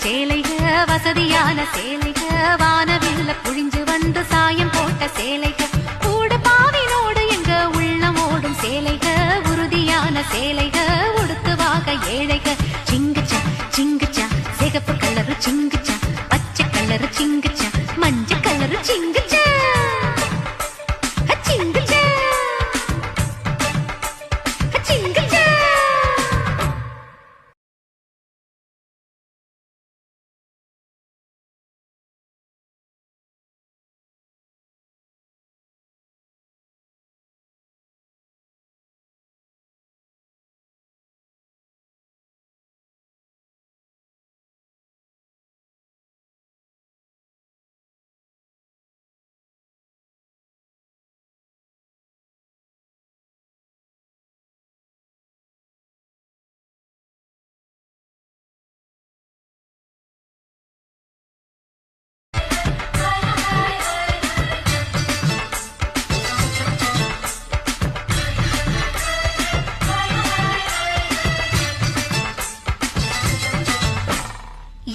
சேலைக வசதியான சேலைக வானவில்ல புழிஞ்சு வந்து சாயம் போட்ட சேலைக கூட பாவினோடு எங்க உள்ளம் ஓடும் சேலைக உறுதியான சேலைக உடுத்துவாக ஏழைக சிங்குச்சா சிங்குச்சா சிகப்பு கலரு சிங்குச்சா பச்சை கலரு சிங்குச்சா மஞ்சள் கலரு சிங்குச்சா சிங்குச்சா சிங்குச்சா.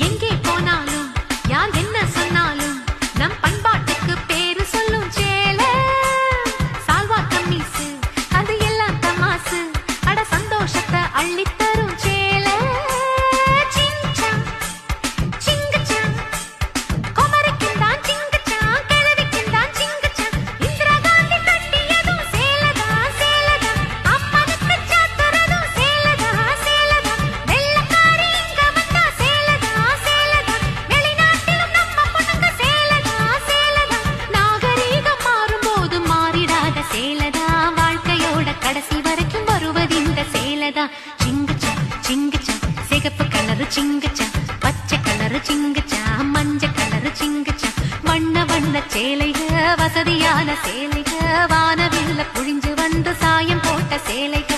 எங்கே போனாலும் யார் என்ன சொன்னாலும் நம் பண்பாட்டுக்கு பேரு சொல்லும் சேலை சால்வா கம்மீசு அது எல்லாம் தமாசு அட சந்தோஷத்தை அள்ளித்தரும் சேலை சிங்கச்சா சிங்கச்சா குமரிக்குந்தான் சிங்கச்சா கிழவிக்குந்தான் சிங்கச்சா இந்திரா காந்தி கட்டியதும் சேலைதான் சேலைதான் அப்பனுக்கு சாத்துறதும் சேலைதான் சேலைதான் வெள்ளக்காரி இங்க வந்தா சேலைதான் சேலைதான் வெளிநாட்டிலும் நம்ம பொண்ணுங்க சேலைதான் சேலைதான் நாகரீகம் மாறும்போது மாறிடாத சேலைதான் வாழ்க்கையோட கடைசி வரைக்கும் வருவது இந்த சேலைதான் சிங்குச்சா சிங்குச்சா சிகப்பு கலரு சிங்குச்சா பச்சை கலரு சிங்குச்சா மஞ்சள் கலரு சிங்குச்சா வண்ண வண்ண சேலைக வசதியான சேலைக வானவில்ல புழிஞ்சு வந்து சாயம் போட்ட சேலைக